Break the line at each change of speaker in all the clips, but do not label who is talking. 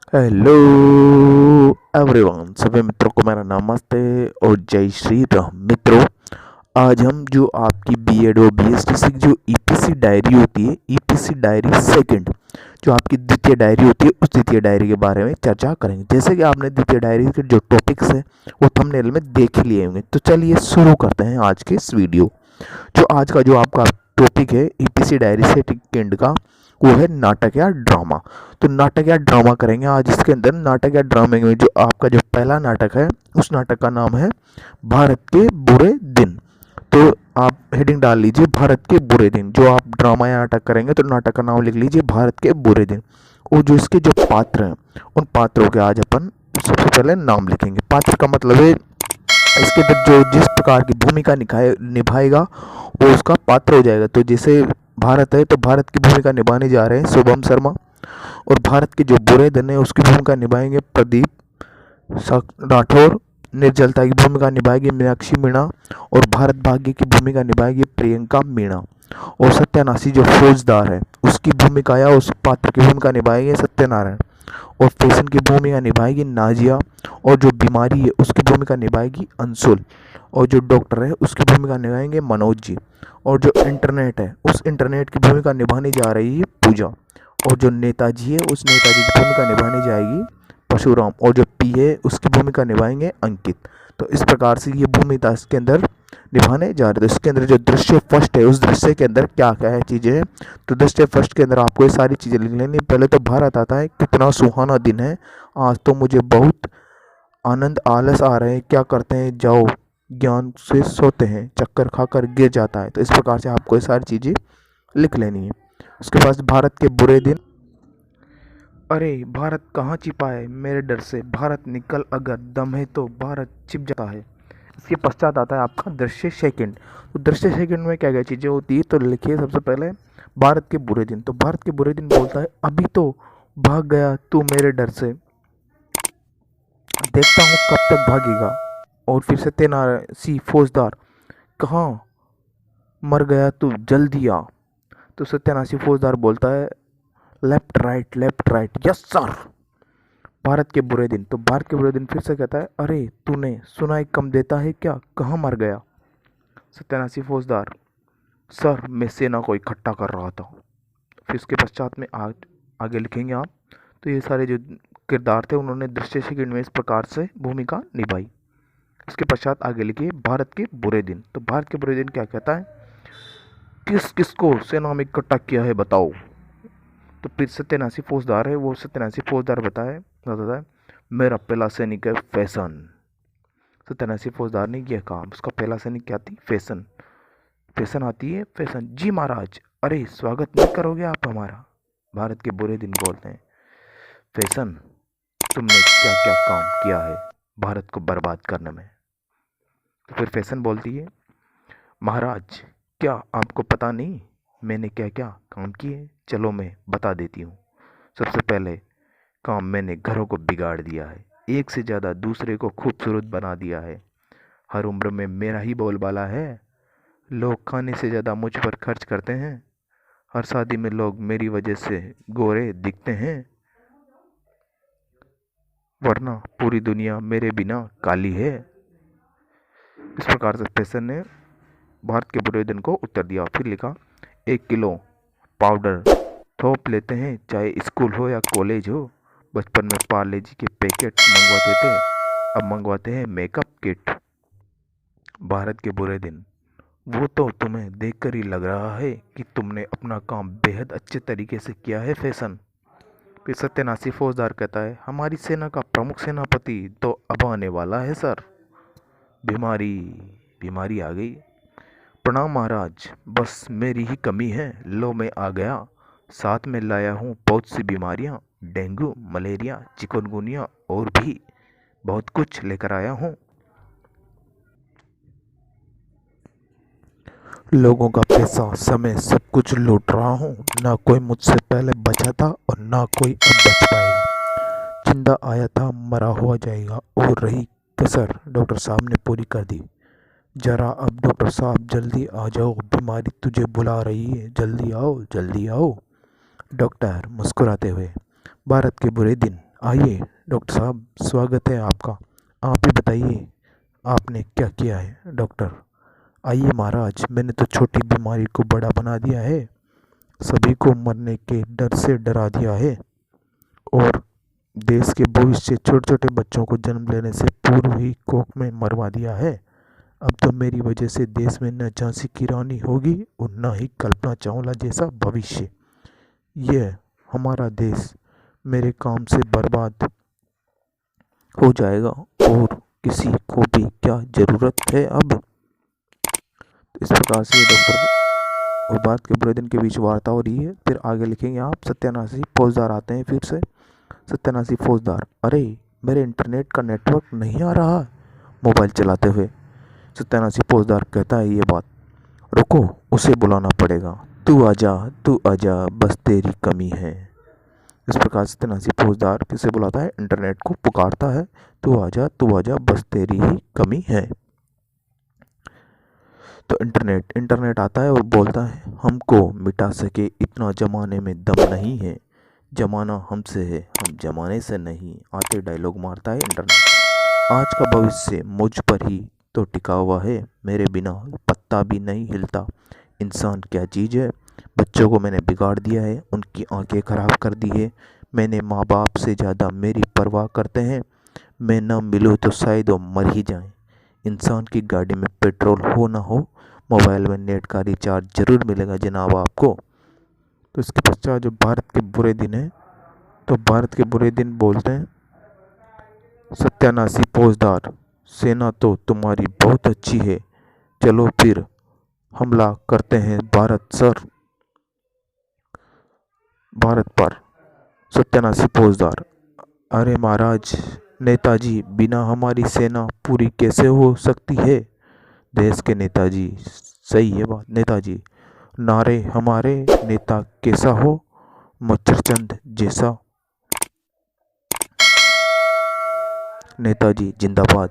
Hello everyone, सभी मित्रों को मेरा नमस्ते और जय श्री राम। मित्रों, आज हम जो आपकी बीएड और बीएसटी की जो ईपीसी डायरी होती है, ईपीसी डायरी सेकंड, जो आपकी द्वितीय डायरी होती है, उस द्वितीय डायरी के बारे में चर्चा करेंगे। जैसे कि आपने द्वितीय डायरी के जो टॉपिक्स हैं वो थंबनेल में देख लिए होंगे, तो चलिए शुरू करते हैं आज के इस वीडियो। जो आज का जो आपका टॉपिक है ईपीसी डायरी सेकंड का, वो है नाटक या ड्रामा। तो नाटक या ड्रामा करेंगे आज इसके अंदर। नाटक या ड्रामे में जो आपका जो पहला नाटक है, उस नाटक का नाम है भारत के बुरे दिन। तो आप हेडिंग डाल लीजिए भारत के बुरे दिन। जो आप ड्रामा या नाटक करेंगे तो नाटक का नाम लिख लीजिए भारत के बुरे दिन। और जो इसके जो पात्र हैं, उन पात्रों के आज अपन सबसे पहले नाम लिखेंगे। पात्र का मतलब है इसके अंदर जो जिस प्रकार की भूमिका निभाएगा वो उसका पात्र हो जाएगा। तो जैसे भारत है तो भारत की भूमिका निभाने जा रहे हैं शुभम शर्मा, और भारत के जो बुरे दिन है उसकी भूमिका निभाएंगे प्रदीप राठौर। निर्जलता की भूमिका निभाएगी मीनाक्षी मीणा, और भारत भाग्य की भूमिका निभाएगी प्रियंका मीणा। और सत्यानाशी जो फौजदार है उसकी भूमिका या उस पात्र की भूमिका निभाएंगे सत्यनारायण। और फैशन की भूमिका निभाएगी नाजिया, और जो बीमारी है उसकी भूमिका निभाएगी अंशुल, और जो डॉक्टर है उसकी भूमिका निभाएंगे मनोज जी। और जो इंटरनेट है उस इंटरनेट की भूमिका निभाने जा रही है पूजा। और जो नेताजी है उस नेताजी की भूमिका निभाने जाएगी परशुराम, और जो पी है उसकी भूमिका निभाएंगे अंकित। तो इस प्रकार से ये भूमिका इसके अंदर निभाने जा रहे थे। इसके अंदर जो दृश्य फर्स्ट है उस दृश्य के अंदर क्या क्या है चीज़ें हैं, तो दृश्य फर्स्ट के अंदर आपको ये सारी चीज़ें लिख लेनी। पहले तो भारत आता है, कितना सुहाना दिन है आज तो मुझे बहुत आनंद आलस आ रहे हैं, क्या करते हैं जाओ ज्ञान से सोते हैं, चक्कर खाकर गिर जाता है। तो इस प्रकार से आपको ये सारी चीज़ें लिख लेनी है। उसके बाद भारत के बुरे दिन। अरे भारत कहाँ छिपा है मेरे डर से, भारत निकल अगर दम है तो भारत छिप जाता है। इसके पश्चात आता है आपका दृश्य सेकंड। तो दृश्य सेकंड में क्या क्या चीज़ें होती है, तो लिखिए सबसे पहले भारत के बुरे दिन। तो भारत के बुरे दिन बोलता है अभी तो भाग गया तू मेरे डर से, देखता हूँ कब तक भागेगा। और फिर सत्यनारायण सी फौजदार, कहाँ मर गया तू जल्दी आ। तो सत्यानाशी फौजदार बोलता है left right yes sir. Bharat के बुरे दिन। तो भारत के बुरे दिन फिर से कहता है अरे तूने सुनाई कम देता है क्या, कहाँ मर गया। सत्यानाशी फौजदार, सर मैं सेना को इकट्ठा कर रहा था। फिर उसके पश्चात में आगे लिखेंगे आप। तो ये सारे जो किरदार थे उन्होंने दृश्य सेकंड में इस प्रकार से भूमिका निभाई। इसके पश्चात आगे लिखिए भारत के बुरे दिन। तो भारत के बुरे दिन क्या कहता है, किस किस को सेना में इकट्ठा किया है बताओ। तो फिर सत्यानाशी फौजदार है, वो सत्यानाशी फौजदार बताता है मेरा पहला सैनिक है फैशन। सत्यानाशी फौजदार ने यह कहा, उसका पहला सैनिक क्या थी, फैशन। फैशन आती है, फैशन जी महाराज, अरे स्वागत नहीं करोगे आप हमारा। भारत के बुरे दिन बोलते हैं फैशन तुमने क्या क्या काम किया है भारत को बर्बाद करने में। तो फिर फैशन बोलती है महाराज क्या आपको पता नहीं मैंने क्या क्या काम किए, चलो मैं बता देती हूँ। सबसे पहले काम मैंने घरों को बिगाड़ दिया है, एक से ज़्यादा दूसरे को खूबसूरत बना दिया है, हर उम्र में मेरा ही बोलबाला है, लोग खाने से ज़्यादा मुझ पर खर्च करते हैं, हर शादी में लोग मेरी वजह से गोरे दिखते हैं, वरना पूरी दुनिया मेरे बिना काली है। इस प्रकार से फैशन ने भारत के बुरे दिन को उत्तर दिया। फिर लिखा 1 किलो पाउडर थोप लेते हैं चाहे स्कूल हो या कॉलेज हो, बचपन में पार्ले जी के पैकेट मंगवाते थे, अब मंगवाते हैं मेकअप किट। भारत के बुरे दिन, वो तो तुम्हें देखकर ही लग रहा है कि तुमने अपना काम बेहद अच्छे तरीके से किया है फैशन। फिर सत्यानाशी फौजदार कहता है हमारी सेना का प्रमुख सेनापति तो अब आने वाला है सर, बीमारी बीमारी आ गई। प्रणाम महाराज, बस मेरी ही कमी है, लो मैं आ गया, साथ में लाया हूँ बहुत सी बीमारियाँ, डेंगू मलेरिया चिकनगुनिया और भी बहुत कुछ लेकर आया हूँ। लोगों का पैसा समय सब कुछ लूट रहा हूँ, ना कोई मुझसे पहले बचा था और ना कोई अब बच पाएगा, जिंदा आया था मरा हुआ जाएगा, और रही कसर डॉक्टर साहब ने पूरी कर दी। जरा अब डॉक्टर साहब जल्दी आ जाओ, बीमारी तुझे बुला रही है, जल्दी आओ जल्दी आओ। डॉक्टर मुस्कुराते हुए, भारत के बुरे दिन, आइए डॉक्टर साहब, स्वागत है आपका। आप ही बताइए, आपने क्या किया है डॉक्टर? आइए महाराज, मैंने तो छोटी बीमारी को बड़ा बना दिया है, सभी को मरने के डर से डरा दिया है और देश के भविष्य छोटे छोटे बच्चों को जन्म लेने से पूर्व ही कोख में मरवा दिया है। अब तो मेरी वजह से देश में न झांसी की रानी होगी और न ही कल्पना चावला जैसा भविष्य। यह हमारा देश मेरे काम से बर्बाद हो जाएगा और किसी को भी क्या ज़रूरत है अब। तो इस प्रकार से डॉक्टर और भारत के बुरे दिन के बीच वार्ता हो रही है। फिर आगे लिखेंगे आप, सत्यानाशी फौजदार आते हैं फिर से। सत्यानाशी फौजदार, अरे मेरे इंटरनेट का नेटवर्क नहीं आ रहा है मोबाइल चलाते हुए। सत्यानाशी फौजदार कहता है ये बात, रुको उसे बुलाना पड़ेगा, तू आजा बस तेरी कमी है। इस प्रकार से सत्यानाशी फौजदार किसे बुलाता है? इंटरनेट को पुकारता है, तू आजा बस तेरी ही कमी है। तो इंटरनेट आता है और बोलता है, हमको मिटा सके इतना जमाने में दम नहीं है, जमाना हमसे है हम जमाने से नहीं। आते डायलॉग मारता है इंटरनेट, आज का भविष्य मुझ पर ही तो टिका हुआ है, मेरे बिना पत्ता भी नहीं हिलता। इंसान क्या चीज़ है, बच्चों को मैंने बिगाड़ दिया है, उनकी आंखें खराब कर दी है। मैंने माँ बाप से ज़्यादा मेरी परवाह करते हैं, मैं न मिलूँ तो शायद वो मर ही जाएं। इंसान की गाड़ी में पेट्रोल हो ना हो, मोबाइल में नेट का रिचार्ज ज़रूर मिलेगा जनाब आपको। तो इसके पश्चात जो भारत के बुरे दिन हैं, तो भारत के बुरे दिन बोलते हैं, सत्यानाशी फौजदार, सेना तो तुम्हारी बहुत अच्छी है, चलो फिर हमला करते हैं भारत पर। सत्यानाशी फौजदार, अरे महाराज, नेताजी बिना हमारी सेना पूरी कैसे हो सकती है? देश के नेताजी, सही है बात नेताजी, नारे हमारे नेता कैसा हो, मच्छरचंद जैसा। नेताजी जिंदाबाद।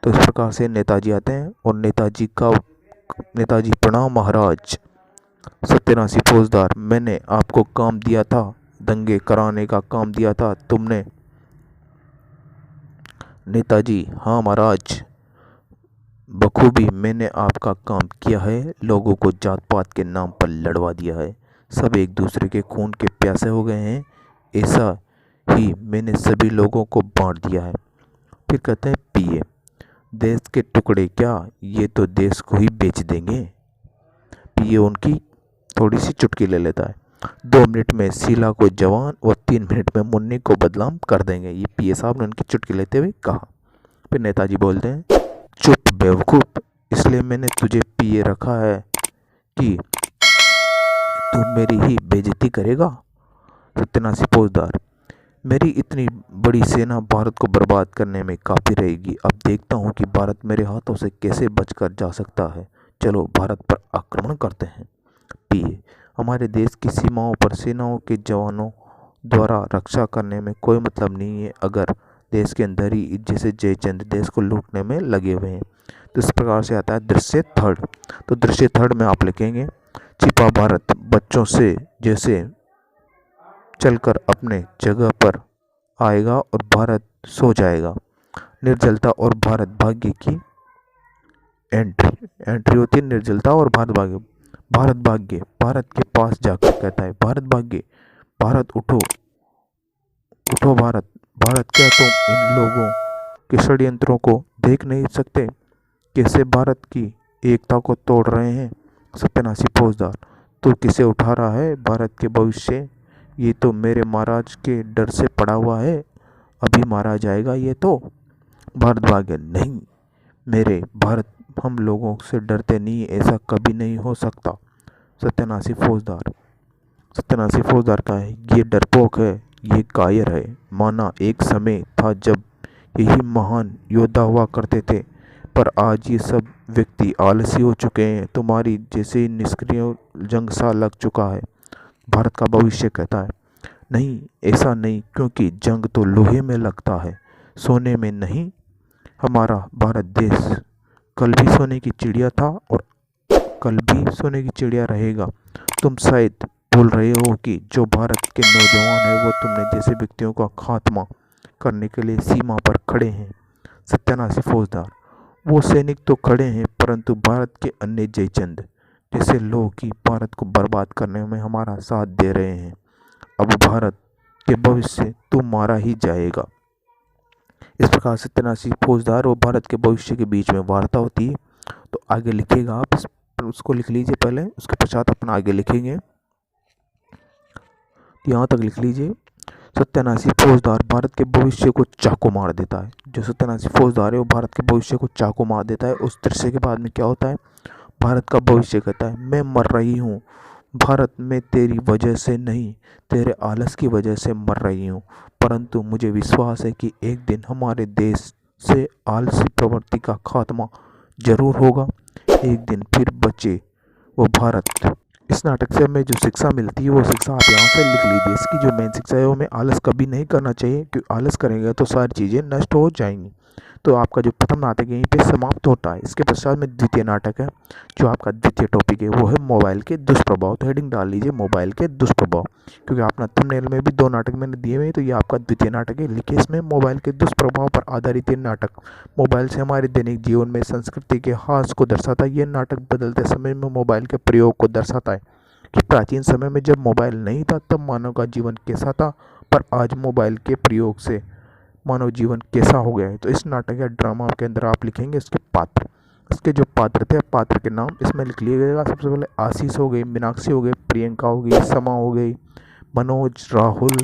तो इस प्रकार से नेताजी आते हैं और नेताजी प्रणाम महाराज। सत्यानाशी फौजदार, मैंने आपको काम दिया था, दंगे कराने का काम दिया था तुमने। नेताजी, हाँ महाराज, बखूबी मैंने आपका काम किया है, लोगों को जात पात के नाम पर लड़वा दिया है, सब एक दूसरे के खून के प्यासे हो गए हैं, ऐसा ही मैंने सभी लोगों को बांट दिया है। फिर कहते हैं पिए, देश के टुकड़े क्या, ये तो देश को ही बेच देंगे। पिए उनकी थोड़ी सी चुटकी ले लेता है, 2 मिनट में शीला को जवान और 3 मिनट में मुन्नी को बदनाम कर देंगे, ये पिए साहब ने उनकी चुटकी लेते हुए कहा। फिर नेताजी बोलते हैं, चुप बेवकूफ़, इसलिए मैंने तुझे पिए रखा है कि तू मेरी ही बेइज्जती करेगा। सत्यानाशी फौजदार, मेरी इतनी बड़ी सेना भारत को बर्बाद करने में काफ़ी रहेगी, अब देखता हूँ कि भारत मेरे हाथों से कैसे बचकर जा सकता है, चलो भारत पर आक्रमण करते हैं। पिए, हमारे देश की सीमाओं पर सेनाओं के जवानों द्वारा रक्षा करने में कोई मतलब नहीं है, अगर देश के अंदर ही जैसे जयचंद्र देश को लूटने में लगे हुए हैं। तो इस प्रकार से आता है दृश्य थर्ड। तो दृश्य थर्ड में आप लिखेंगे, छिपा भारत बच्चों से जैसे चलकर अपने जगह पर आएगा और भारत सो जाएगा। निर्जलता और भारत भाग्य की एंट्री होती है, निर्जलता और भारत भाग्य भारत के पास जाकर कहता है, भारत भाग्य, भारत उठो उठो भारत, भारत क्या तुम इन लोगों के षड्यंत्रों को देख नहीं सकते, कैसे भारत की एकता को तोड़ रहे हैं? सत्यानाशी फौजदार, तो किसे उठा रहा है? भारत के भविष्य, ये तो मेरे महाराज के डर से पड़ा हुआ है, अभी मारा जाएगा ये तो। भारत भाग्य, नहीं मेरे भारत, हम लोगों से डरते नहीं, ऐसा कभी नहीं हो सकता। सत्यानाशी फौजदार का है, ये डरपोक है, ये कायर है, माना एक समय था जब यही महान योद्धा हुआ करते थे, पर आज ये सब व्यक्ति आलसी हो चुके हैं, तुम्हारी जैसे निष्क्रिय जंग सा लग चुका है। भारत का भविष्य कहता है, नहीं ऐसा नहीं, क्योंकि जंग तो लोहे में लगता है, सोने में नहीं। हमारा भारत देश कल भी सोने की चिड़िया था और कल भी सोने की चिड़िया रहेगा। तुम शायद बोल रहे हो कि जो भारत के नौजवान है वो तुमने जैसे व्यक्तियों का खात्मा करने के लिए सीमा पर खड़े हैं 87 फौजदार। वो सैनिक तो खड़े हैं, परंतु भारत के अन्य जयचंद जैसे लोग ही भारत को बर्बाद करने में हमारा साथ दे रहे हैं। अब भारत के भविष्य तू मारा ही जाएगा। इस प्रकार 87 फौजदार और भारत के भविष्य के बीच में वार्ता होती है। तो आगे लिखिएगा आप, उसको लिख लीजिए पहले, उसके पश्चात अपना आगे लिखेंगे। यहाँ तक लिख लीजिए। 87 फौजदार भारत के भविष्य को चाकू मार देता है। जो 87 फौजदार है वो भारत के भविष्य को चाकू मार देता है। उस दृश्य के बाद में क्या होता है, भारत का भविष्य कहता है मैं मर रही हूँ भारत, मैं तेरी वजह से नहीं, तेरे आलस की वजह से मर रही हूँ, परंतु मुझे विश्वास है कि एक दिन हमारे देश से आलसी प्रवृत्ति का खात्मा जरूर होगा। एक दिन फिर बचे वो भारत। इस नाटक से हमें जो शिक्षा मिलती है वो शिक्षा आप यहाँ से लिख लीजिए। इसकी जो मेन शिक्षा है वो हमें आलस कभी नहीं करना चाहिए, क्योंकि आलस करेंगे तो सारी चीज़ें नष्ट हो जाएंगी। तो आपका जो प्रथम नाटक है यहीं पे समाप्त होता है। इसके पश्चात में द्वितीय नाटक है, जो आपका द्वितीय टॉपिक है वो है मोबाइल के दुष्प्रभाव। तो हेडिंग डाल लीजिए मोबाइल के दुष्प्रभाव, क्योंकि आपने थंबनेल में भी 2 नाटक मैंने दिए हुए हैं। तो ये आपका द्वितीय नाटक है। लिखिए इसमें मोबाइल के दुष्प्रभाव पर आधारित ये नाटक मोबाइल से हमारे दैनिक जीवन में संस्कृति के ह्रास को दर्शाता है। ये नाटक बदलते समय में मोबाइल के प्रयोग को दर्शाता है कि प्राचीन समय में जब मोबाइल नहीं था तब मानव का जीवन कैसा था, पर आज मोबाइल के प्रयोग से मानव जीवन कैसा हो गया है। तो इस नाटक या ड्रामा के अंदर आप लिखेंगे इसके पात्र, इसके जो पात्र थे पात्र के नाम इसमें लिख लिएगा। सबसे पहले आशीष हो गई, मीनाक्षी हो गई, प्रियंका हो गई, समा हो गई, मनोज, राहुल,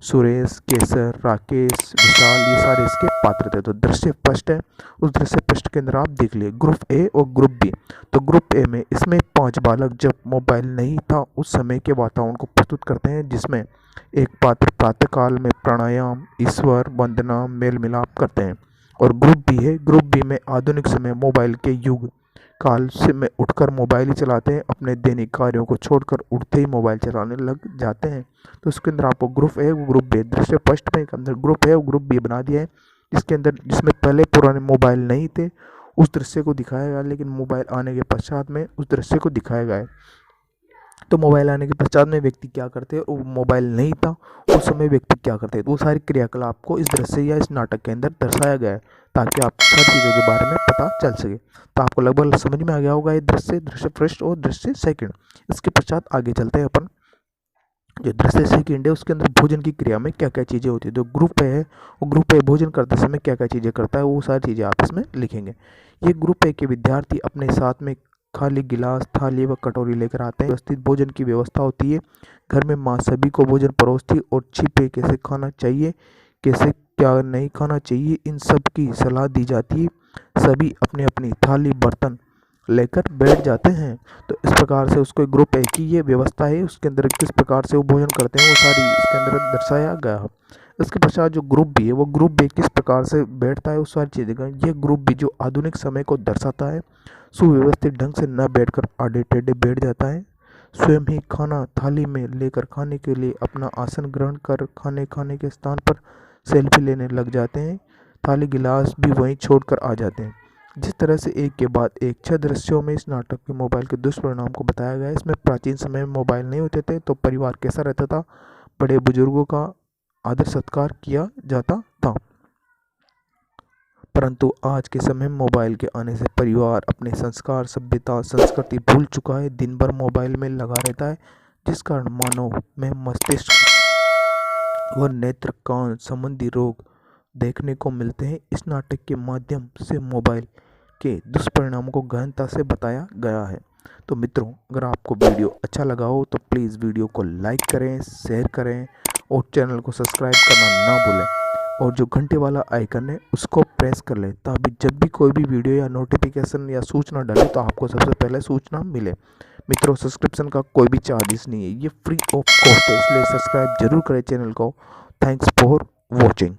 सुरेश, केसर, राकेश, विशाल, ये सारे इसके पात्र थे। तो दृश्य पृष्ठ है, उस दृश्य पृष्ठ के अंदर आप देख लिए ग्रुप ए और ग्रुप बी। तो ग्रुप ए में इसमें 5 बालक जब मोबाइल नहीं था उस समय के वातावरण को प्रस्तुत करते हैं, जिसमें एक पात्र प्रातःकाल में प्राणायाम, ईश्वर वंदना, मेल मिलाप करते हैं। और ग्रुप बी है, ग्रुप बी में आधुनिक समय मोबाइल के युग काल से में उठकर मोबाइल ही चलाते हैं, अपने दैनिक कार्यों को छोड़कर उठते ही मोबाइल चलाने लग जाते हैं। तो उसके अंदर आपको ग्रुप ए ग्रुप बी दृश्य पृष्ठ में के अंदर ग्रुप ए और ग्रुप बी बना दिया है, जिसके अंदर जिसमें पहले पुराने मोबाइल नहीं थे उस दृश्य को दिखाया गया, लेकिन मोबाइल आने के पश्चात में उस दृश्य को दिखाया गया है। तो मोबाइल आने के पश्चात में व्यक्ति क्या करते हैं, वो मोबाइल नहीं था उस समय व्यक्ति क्या करते हैं, तो वो सारी क्रियाकलाप को इस दृश्य या इस नाटक के अंदर दर्शाया गया है, ताकि आप सब चीज़ों के बारे में पता चल सके। तो आपको लगभग समझ में आ गया होगा ये दृश्य, दृश्य पृष्ठ और दृश्य सेकंड। इसके पश्चात आगे चलते हैं अपन। जो दृश्य सेकंड है उसके अंदर भोजन की क्रिया में क्या क्या चीज़ें होती है। जो ग्रुप ए है वो ग्रुप ए भोजन करते समय क्या क्या चीज़ें करता है, वो सारी चीज़ें आप इसमें लिखेंगे। ये ग्रुप ए के विद्यार्थी अपने साथ में खाली गिलास, थाली व कटोरी लेकर आते हैं। व्यवस्थित भोजन की व्यवस्था होती है। घर में माँ सभी को भोजन परोसती और छिपे कैसे खाना चाहिए, कैसे क्या नहीं खाना चाहिए, इन सब की सलाह दी जाती है। सभी अपनी अपनी थाली बर्तन लेकर बैठ जाते हैं। तो इस प्रकार से उसको ग्रुप ए की ये व्यवस्था है, उसके अंदर किस प्रकार से वो भोजन करते हैं वो सारी इसके अंदर दर्शाया गया है। इसके पश्चात जो ग्रुप बी है वो ग्रुप बी किस प्रकार से बैठता है वो सारी चीज़ें का ये ग्रुप बी जो आधुनिक समय को दर्शाता है। सुव्यवस्थित ढंग से न बैठकर आड़े टेढ़े बैठ जाता है। स्वयं ही खाना थाली में लेकर खाने के लिए अपना आसन ग्रहण कर खाने के स्थान पर सेल्फी लेने लग जाते हैं। थाली गिलास भी वहीं छोड़कर आ जाते हैं। जिस तरह से एक के बाद एक 6 दृश्यों में इस नाटक के मोबाइल के दुष्परिणाम को बताया गया है। इसमें प्राचीन समय में मोबाइल नहीं होते थे तो परिवार कैसा रहता था, बड़े बुजुर्गों का आदर सत्कार किया जाता था, परंतु आज के समय में मोबाइल के आने से परिवार अपने संस्कार, सभ्यता, संस्कृति भूल चुका है। दिन भर मोबाइल में लगा रहता है, जिस कारण मानव में मस्तिष्क व नेत्र कान संबंधी रोग देखने को मिलते हैं। इस नाटक के माध्यम से मोबाइल के दुष्परिणामों को गहनता से बताया गया है। तो मित्रों, अगर आपको वीडियो अच्छा लगा हो तो प्लीज़ वीडियो को लाइक करें, शेयर करें और चैनल को सब्सक्राइब करना ना भूलें। और जो घंटे वाला आइकन है उसको प्रेस कर लें, ताकि जब भी कोई भी वीडियो या नोटिफिकेशन या सूचना डाले तो आपको सबसे पहले सूचना मिले। मित्रों, सब्सक्रिप्शन का कोई भी चार्जेस नहीं है, ये फ्री ऑफ कॉस्ट है, इसलिए सब्सक्राइब जरूर करें चैनल को। Thanks for watching.